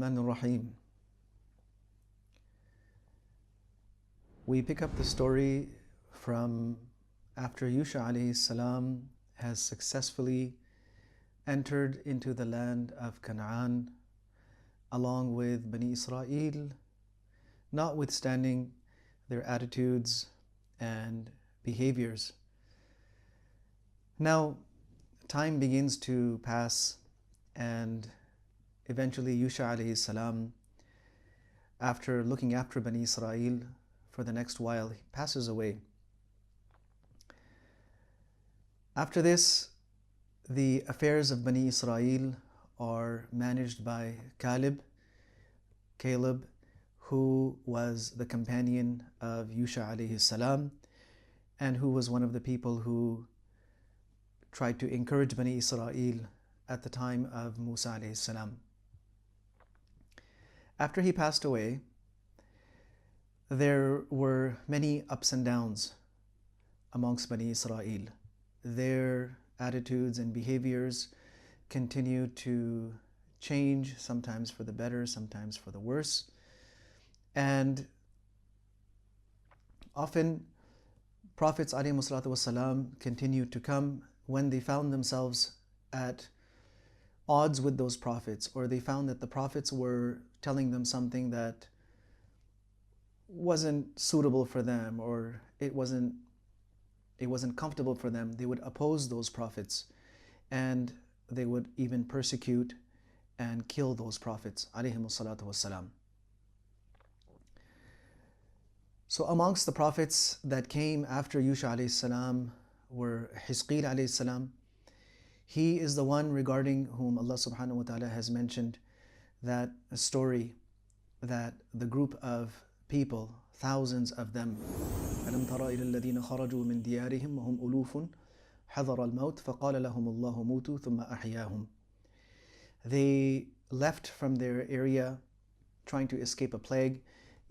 Ar-Rahman Ar-Rahim. We pick up the story from after Yusha alayhi salam has successfully entered into the land of Canaan along with Bani Israel, notwithstanding their attitudes and behaviors. Now, time begins to pass, and eventually Yusha alayhi salam, after looking after Bani Israel for the next while, he passes away. After this, the affairs of Bani Israel are managed by Caleb, who was the companion of Yusha alayhi salam, and who was one of the people who tried to encourage Bani Israel at the time of Musa alayhi salam. After he passed away, there were many ups and downs amongst Bani Israel. Their attitudes and behaviors continued to change, sometimes for the better, sometimes for the worse. And often Prophets ﷺ continued to come when they found themselves at odds with those prophets, or they found that the prophets were telling them something that wasn't suitable for them, or it wasn't comfortable for them. They would oppose those prophets, and they would even persecute and kill those prophets ﷺ. So amongst the prophets that came after Yusha alayhi salam were Hizqeel alayhi salam. He is the one regarding whom Allah subhanahu wa ta'ala has mentioned that a story that the group of people, thousands of them, أَلَمْ تَرَ إِلَى الَّذِينَ خَرَجُوا مِنْ دِيَارِهِمْ وَهُمْ أُلُوفٌ حَذَرَ الْمَوْتِ فَقَالَ لَهُمُ اللَّهُ مُوتُوا ثُمَّ أَحْيَاهُمْ. They left from their area trying to escape a plague,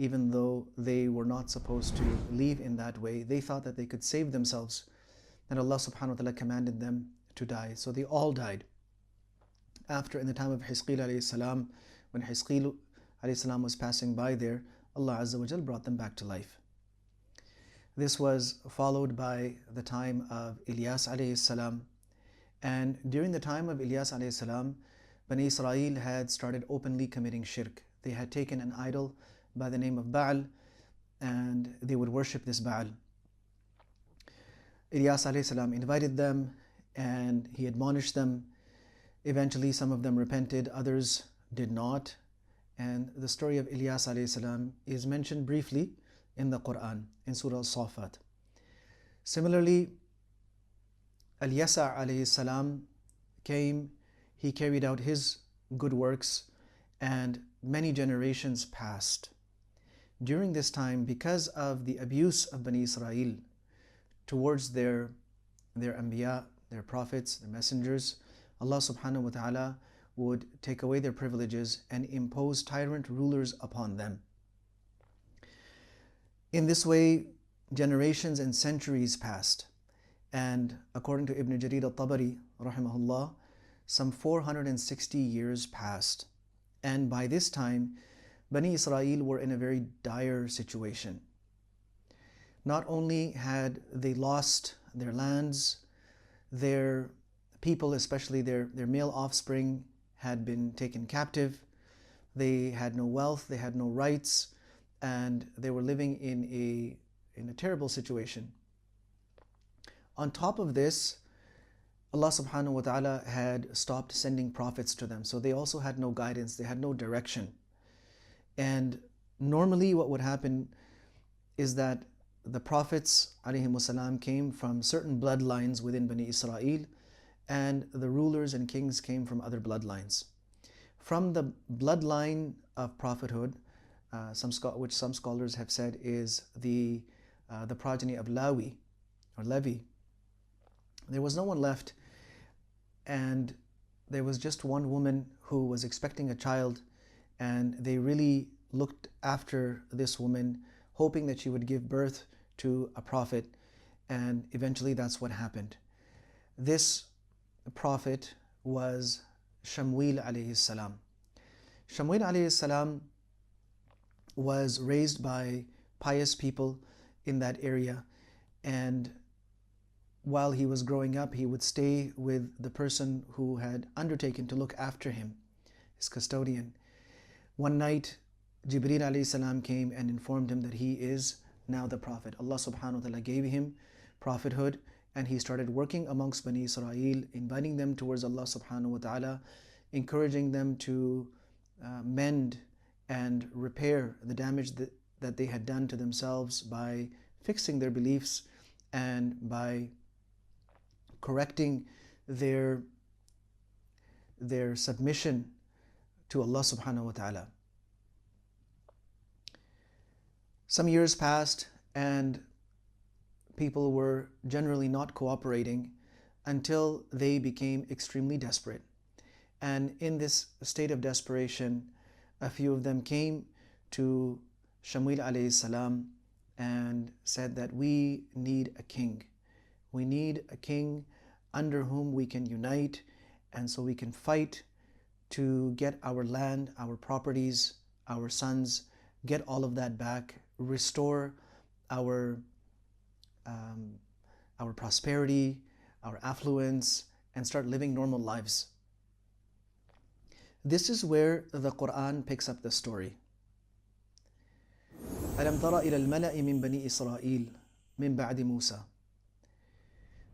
even though they were not supposed to leave in that way. They thought that they could save themselves, and Allah subhanahu wa ta'ala commanded them to die. So they all died. After, in the time of Hizqeel alayhi salam, when Hizqeel alayhi salam was passing by there, Allah Azza wa Jal brought them back to life. This was followed by the time of Ilyas alayhi salam. And during the time of Ilyas alayhi salam, Bani Israel had started openly committing shirk. They had taken an idol by the name of Baal, and they would worship this Baal. Ilyas alayhi salam invited them, and he admonished them. Eventually some of them repented, others did not. And the story of Ilyas alayhi salam is mentioned briefly in the Quran, in Surah Al-Safat. Similarly, Al-Yasa alayhi salam came, he carried out his good works, and many generations passed. During this time, because of the abuse of Bani Israel towards their anbiya, their prophets, their messengers, Allah subhanahu wa ta'ala would take away their privileges and impose tyrant rulers upon them. In this way, generations and centuries passed, and according to Ibn Jarir al-Tabari rahimahullah, some 460 years passed. And by this time, Bani Israel were in a very dire situation. Not only had they lost their lands, their people, especially their male offspring, had been taken captive. They had no wealth, they had no rights, and they were living in a terrible situation. On top of this, Allah subhanahu wa ta'ala had stopped sending prophets to them. So they also had no guidance, they had no direction. And normally what would happen is that the prophets alayhimus salam came from certain bloodlines within Bani Israel, and the rulers and kings came from other bloodlines. From the bloodline of prophethood, which some scholars have said is the progeny of Lawi or Levi, there was no one left, and there was just one woman who was expecting a child, and they really looked after this woman, hoping that she would give birth to a prophet, and eventually that's what happened. This prophet was Shamuel alayhi salam. Shamuel alayhi salam was raised by pious people in that area, and while he was growing up, he would stay with the person who had undertaken to look after him, his custodian. One night, Jibreel alayhi salam came and informed him that he is now the Prophet. Allah subhanahu wa ta'ala gave him prophethood, and he started working amongst Bani Israel, inviting them towards Allah subhanahu wa ta'ala, encouraging them to mend and repair the damage that they had done to themselves by fixing their beliefs and by correcting their submission to Allah subhanahu wa ta'ala. Some years passed and people were generally not cooperating until they became extremely desperate. And in this state of desperation, a few of them came to Shamuel alayhi salam and said that we need a king. We need a king under whom we can unite, and so we can fight to get our land, our properties, our sons, get all of that back, restore our prosperity, our affluence, and start living normal lives. This is where the Quran picks up the story. أَلَمْ تَرَ إِلَى الْمَلَإِ مِنْ بَنِي إِسْرَائِيلَ مِنْ بَعْدِ مُوسَى.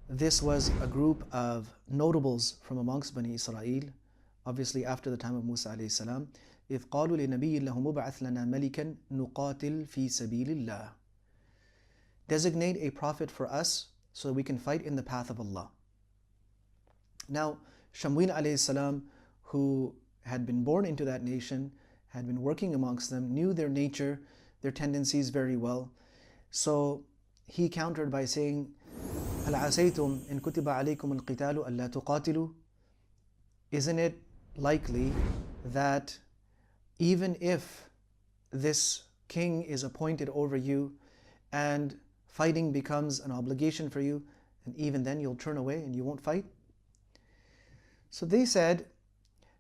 This was a group of notables from amongst Bani Israel, obviously after the time of Musa alayhi salam. إِذْ قَالُوا لِنَبِيٍّ لَهُ مُبْعَثْ لَنَا مَلِكًا نُقَاتِلْ فِي سَبِيلِ اللَّهِ. Designate a prophet for us so that we can fight in the path of Allah. Now, Shamuel alayhi salam, who had been born into that nation, had been working amongst them, knew their nature, their tendencies very well. So he countered by saying, هَلْ عَسَيْتُمْ إِن كُتِبَ عَلَيْكُمُ الْقِتَالُ أَلَّا تُقَاتِلُوا. Isn't it likely that even if this king is appointed over you and fighting becomes an obligation for you, and even then you'll turn away and you won't fight? So they said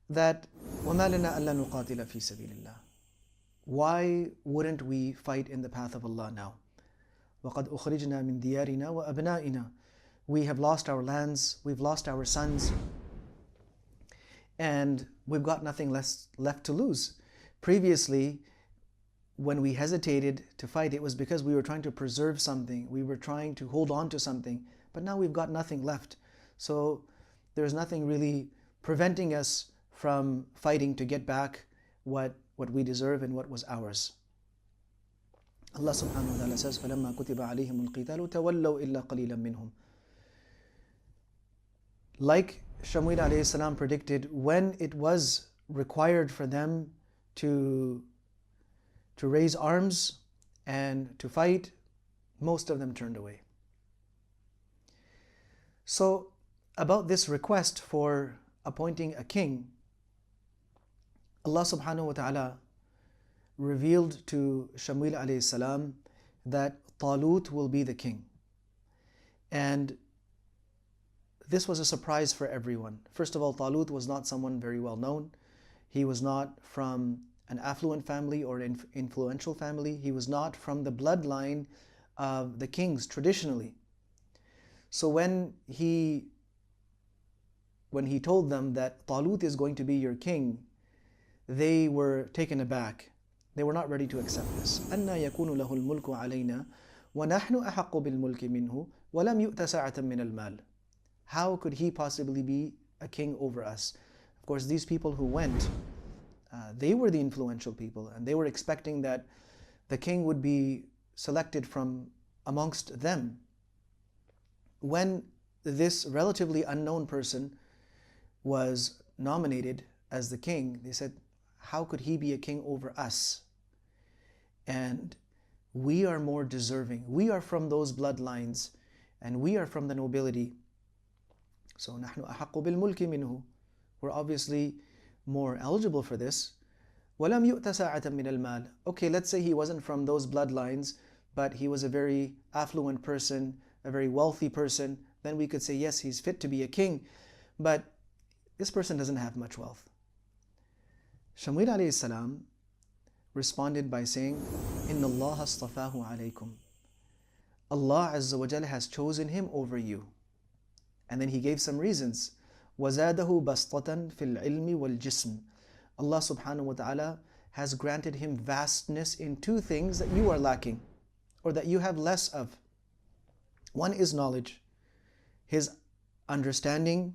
that وَمَا لَنَا أَلَّا نُقَاتِلَ فِي سَبِيلِ اللَّهِ. Why wouldn't we fight in the path of Allah now? وَقَدْ أُخْرِجْنَا مِنْ دِيَارِنَا وَأَبْنَائِنَا. We have lost our lands, we've lost our sons, and we've got nothing left to lose. Previously, when we hesitated to fight, it was because we were trying to preserve something, we were trying to hold on to something, but now we've got nothing left. So there's nothing really preventing us from fighting to get back what we deserve and what was ours. Allah subhanahu wa ta'ala says, فَلَمَّا كُتِبَ عَلَيْهِمُ الْقِتَالُ تَوَلَّوْا إِلَّا قَلِيلًا مِّنْهُمْ. Like Shamuel alayhi salam predicted, when it was required for them to raise arms and to fight, most of them turned away. So about this request for appointing a king, Allah subhanahu wa ta'ala revealed to Shamuel alayhi salam that Talut will be the king. And this was a surprise for everyone. First of all, Talut was not someone very well known. He was not from an affluent family or an influential family. He was not from the bloodline of the kings traditionally. So when he told them that Talut is going to be your king, they were taken aback. They were not ready to accept this. أَنَّا يَكُونُ لَهُ الْمُلْكُ عَلَيْنَا وَنَحْنُ أَحَقُّ بِالْمُلْكِ مِنْهُ وَلَمْ يُؤْتَ سَاعَةً مِنَ الْمَالِ. How could he possibly be a king over us? Of course, these people who went, they were the influential people, and they were expecting that the king would be selected from amongst them. When this relatively unknown person was nominated as the king, they said, how could he be a king over us? And we are more deserving. We are from those bloodlines, and we are from the nobility. So نحن أحق بالملك منه. We're obviously more eligible for this. وَلَمْ يُؤْتَ سَاعَةً مِنَ الْمَالِ. Okay, let's say he wasn't from those bloodlines, but he was a very affluent person, a very wealthy person. Then we could say, yes, he's fit to be a king. But this person doesn't have much wealth. Shamwil alayhi salam responded by saying, Inna Allah astafahu alaykum. Allah Azza wa Jalla has chosen him over you. And then he gave some reasons. وَزَادَهُ بَسْطَةً فِي الْعِلْمِ وَالْجِسْمِ. Allah subhanahu wa ta'ala has granted him vastness in two things that you are lacking, or that you have less of. One is knowledge, his understanding,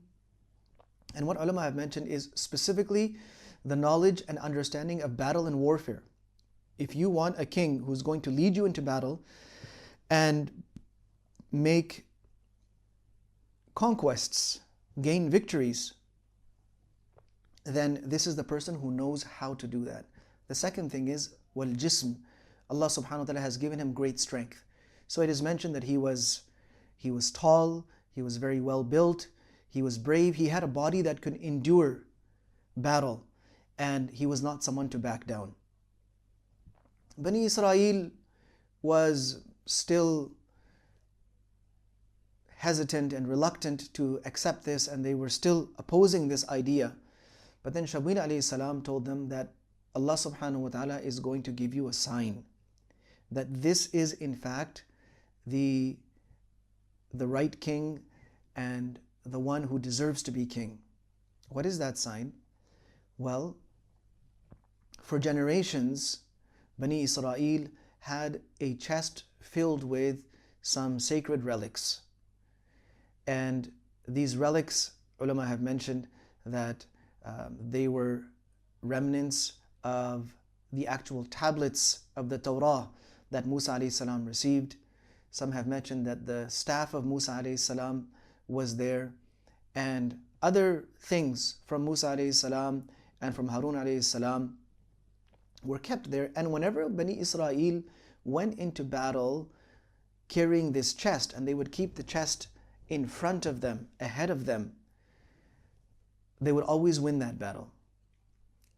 and what ulama have mentioned is specifically the knowledge and understanding of battle and warfare. If you want a king who's going to lead you into battle and make conquests, gain victories, then this is the person who knows how to do that. The second thing is wal jism. Allah subhanahu wa ta'ala has given him great strength. So it is mentioned that he was tall, he was very well built, he was brave, he had a body that could endure battle, and he was not someone to back down. Bani Israel was still hesitant and reluctant to accept this, and they were still opposing this idea. But then Shamwil alayhi salam told them that Allah subhanahu wa ta'ala is going to give you a sign that this is in fact the right king and the one who deserves to be king. What is that sign? Well, for generations, Bani Israel had a chest filled with some sacred relics. And these relics, ulama have mentioned that they were remnants of the actual tablets of the Torah that Musa alayhi salam received. Some have mentioned that the staff of Musa alayhi salam was there, and other things from Musa alayhi salam and from Harun alayhi salam were kept there. And whenever Bani Israel went into battle carrying this chest, and they would keep the chest in front of them, ahead of them, they would always win that battle.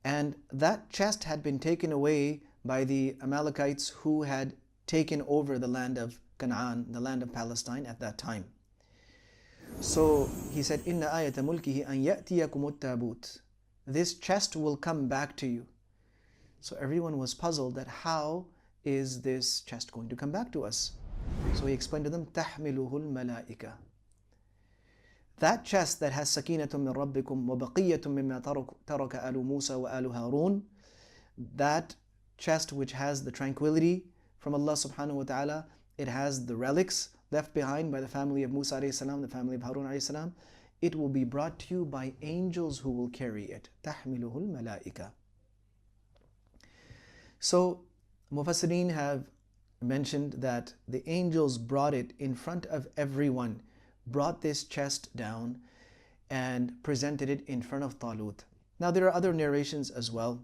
And that chest had been taken away by the Amalekites who had taken over the land of Canaan, the land of Palestine at that time. So he said, Inna ayata mulkihi an ya'tiyakum at-tabut. This chest will come back to you. So everyone was puzzled that how is this chest going to come back to us? So he explained to them, تحمله الملائكة. That chest that has سكينة من ربكم وبقية مما ترك آل موسى وآل هارون, that chest which has the tranquility from Allah subhanahu wa ta'ala, it has the relics left behind by the family of Musa alayhi salam, the family of Harun alayhi salam, it will be brought to you by angels who will carry it. تحمله الملائكة. So Mufassirin have mentioned that the angels brought it in front of everyone, brought this chest down and presented it in front of Talut. Now there are other narrations as well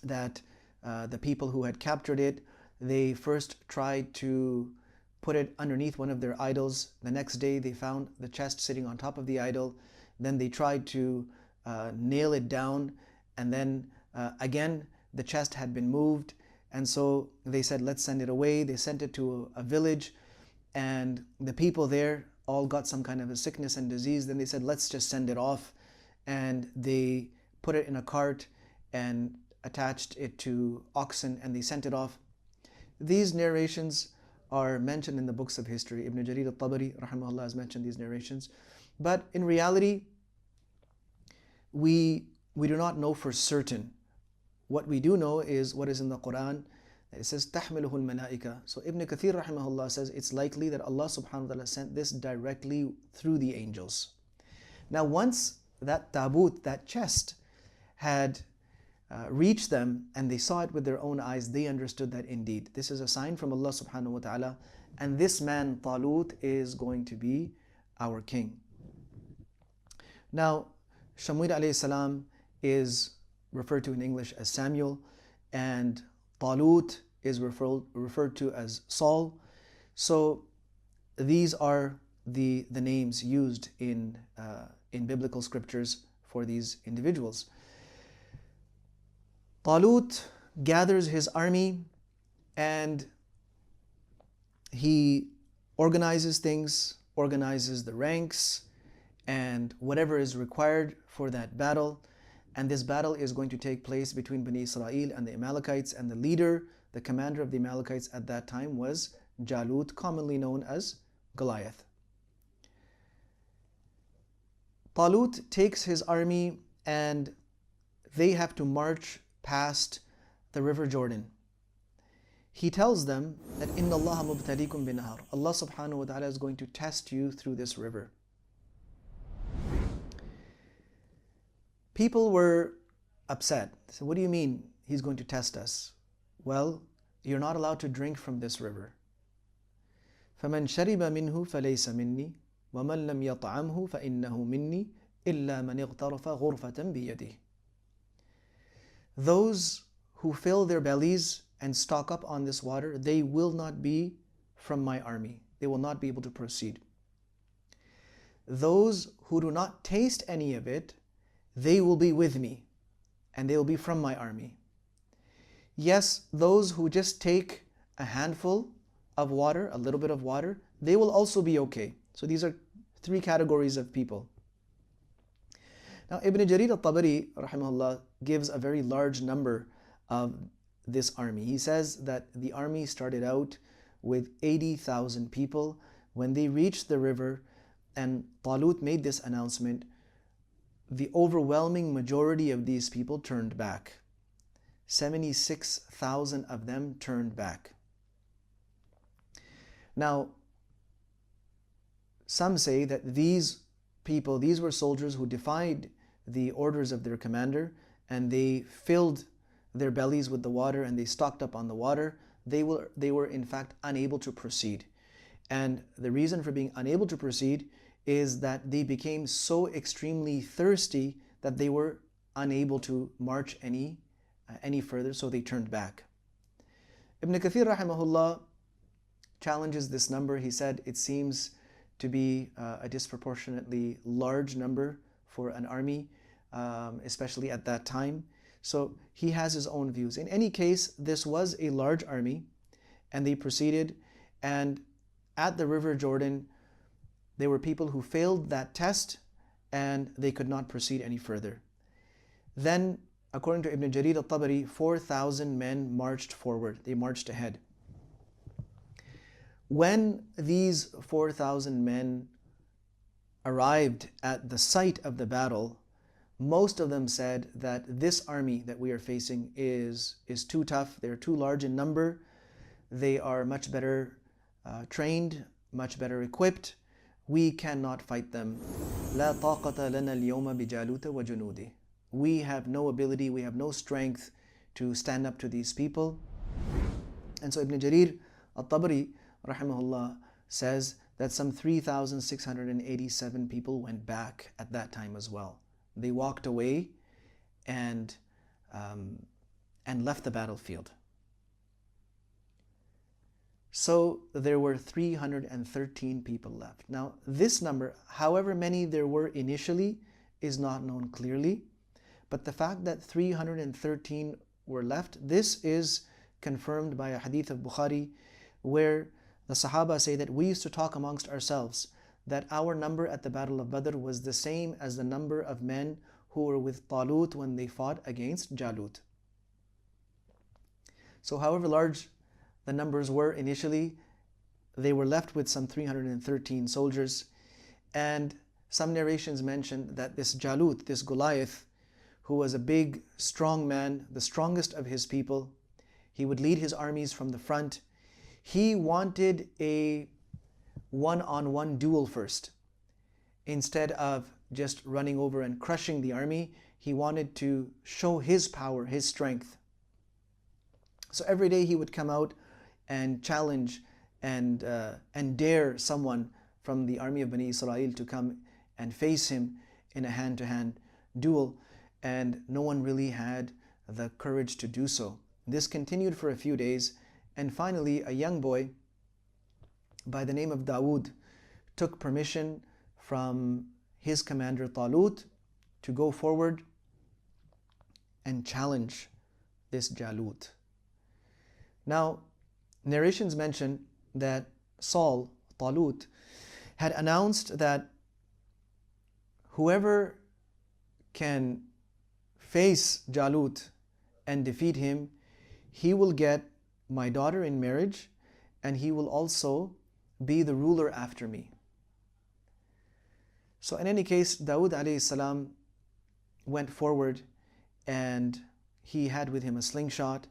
that the people who had captured it, they first tried to put it underneath one of their idols. The next day they found the chest sitting on top of the idol. Then they tried to nail it down, and then again the chest had been moved, and so they said, let's send it away. They sent it to a village, and the people there all got some kind of a sickness and disease. Then they said, let's just send it off, and they put it in a cart and attached it to oxen, and they sent it off. These narrations are mentioned in the books of history. Ibn Jarir al-Tabari rahimahullah has mentioned these narrations, but in reality we do not know for certain. What we do know is what is in the Quran. It says تحمله الملائكة. So Ibn Kathir rahimahullah says it's likely that Allah subhanahu wa ta'ala sent this directly through the angels. Now once that tabut, that chest, had reached them and they saw it with their own eyes, they understood that indeed this is a sign from Allah subhanahu wa ta'ala, and this man Talut is going to be our king. Now Shamwil alayhi salam is referred to in English as Samuel, and Talut is referred to as Saul. So these are the names used in biblical scriptures for these individuals. Talut gathers his army and he organizes things, organizes the ranks and whatever is required for that battle. And this battle is going to take place between Bani Israel and the Amalekites, and the leader, the commander of the Amalekites at that time was Jalut, commonly known as Goliath. Talut takes his army and they have to march past the river Jordan. He tells them that Inna Allah mubtalikum binahar. Allah subhanahu wa ta'ala is going to test you through this river. People were upset. They said, what do you mean he's going to test us? Well, you're not allowed to drink from this river. فَمَنْ شَرِبَ مِنْهُ فَلَيْسَ مِنِّي وَمَنْ لَمْ يَطْعَمْهُ فَإِنَّهُ مِنِّي إِلَّا مَنِ اغْتَرَفَ غُرْفَةً بِيَدِهِ. Those who fill their bellies and stock up on this water, they will not be from my army. They will not be able to proceed. Those who do not taste any of it, they will be with me, and they will be from my army. Yes, those who just take a handful of water, a little bit of water, they will also be okay. So these are three categories of people. Now Ibn Jarir al-Tabari, rahimahullah, gives a very large number of this army. He says that the army started out with 80,000 people. When they reached the river and Talut made this announcement, the overwhelming majority of these people turned back. 76,000 of them turned back. Now, some say that these people, these were soldiers who defied the orders of their commander, and they filled their bellies with the water and they stocked up on the water. They were in fact unable to proceed. And the reason for being unable to proceed is that they became so extremely thirsty that they were unable to march any further, so they turned back. Ibn Kathir rahimahullah challenges this number. He said it seems to be a disproportionately large number for an army, especially at that time. So he has his own views. In any case, this was a large army, and they proceeded, and at the river Jordan, there were people who failed that test and they could not proceed any further. Then, according to Ibn Jarir al-Tabari, 4,000 men marched forward. They marched ahead. When these 4,000 men arrived at the site of the battle, most of them said that this army that we are facing is too tough. They're too large in number. They are much better trained, much better equipped. We cannot fight them. لا طاقة لنا اليوم بجالوت وجنوده. We have no ability, we have no strength to stand up to these people. And so Ibn Jarir al-Tabari, rahimahullah, says that some 3,687 people went back at that time as well. They walked away and left the battlefield. So there were 313 people left. Now this number, however many there were initially, is not known clearly. But the fact that 313 were left, this is confirmed by a hadith of Bukhari, where the Sahaba say that we used to talk amongst ourselves that our number at the Battle of Badr was the same as the number of men who were with Talut when they fought against Jalut. So however large the numbers were initially, they were left with some 313 soldiers. And some narrations mention that this Jalut, this Goliath, who was a big, strong man, the strongest of his people, he would lead his armies from the front. He wanted a one-on-one duel first. Instead of just running over and crushing the army, he wanted to show his power, his strength. So every day he would come out and challenge and dare someone from the army of Bani Israel to come and face him in a hand-to-hand duel, and no one really had the courage to do so. This continued for a few days, and finally a young boy by the name of Dawood took permission from his commander Talut to go forward and challenge this Jalut. Now, narrations mention that Saul, Talut, had announced that whoever can face Jalut and defeat him, he will get my daughter in marriage, and he will also be the ruler after me. So in any case, Dawood alayhi salam went forward, and he had with him a slingshot,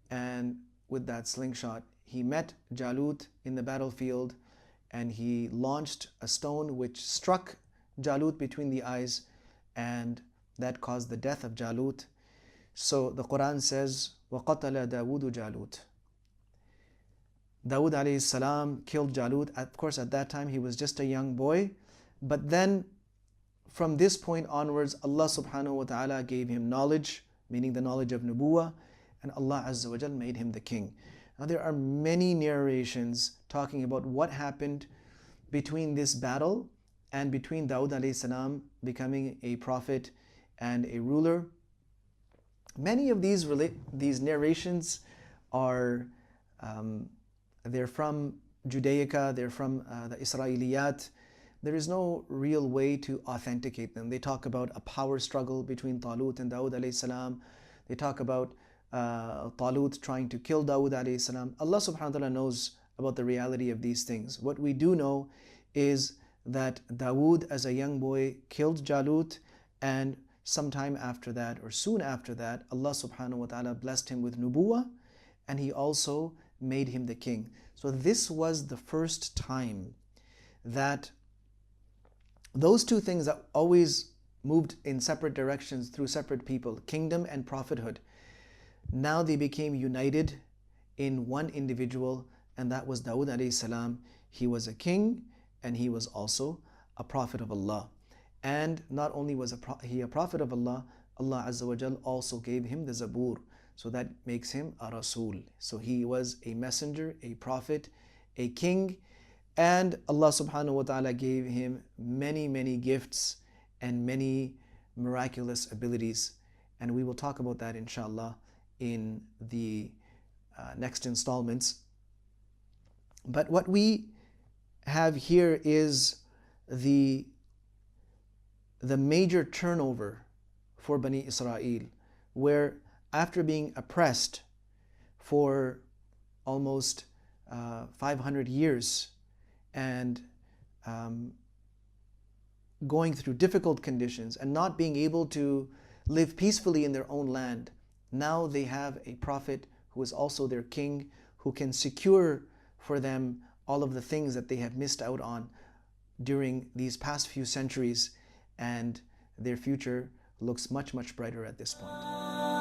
and with that slingshot he met Jalut in the battlefield, and he launched a stone which struck Jalut between the eyes, and that caused the death of Jalut. So the Quran says, وَقَتَلَ دَاوُودُ جَالُوتَ. Dawood alayhi salam killed Jalut. Of course, at that time he was just a young boy, but then from this point onwards, Allah subhanahu wa ta'ala gave him knowledge, meaning the knowledge of Nubuwah, and Allah Azza wa Jal made him the king. Now there are many narrations talking about what happened between this battle and between Dawood alayhi salam becoming a prophet and a ruler. Many of these narrations are they're from Judaica, they're from the Israeliyat. There is no real way to authenticate them. They talk about a power struggle between Talut and Dawood alayhi salam. They talk about Talut trying to kill Dawood alayhi salam. Allah subhanahu wa ta'ala knows about the reality of these things. What we do know is that Dawood as a young boy killed Jalut, and sometime after that, or soon after that, Allah subhanahu wa ta'ala blessed him with Nubuwah, and he also made him the king. So this was the first time that those two things that always moved in separate directions through separate people, kingdom and prophethood, now they became united in one individual, and that was Dawood alayhi salam. He was a king, and he was also a prophet of Allah. And not only was he a prophet of Allah, Allah Azza wa Jal also gave him the Zabur. So that makes him a Rasul. So he was a messenger, a prophet, a king, and Allah subhanahu wa ta'ala gave him many, many gifts and many miraculous abilities. And we will talk about that inshallah in the next installments. But what we have here is the major turnover for Bani Israel, where after being oppressed for almost 500 years and going through difficult conditions and not being able to live peacefully in their own land, now they have a prophet who is also their king, who can secure for them all of the things that they have missed out on during these past few centuries, and their future looks much, much brighter at this point.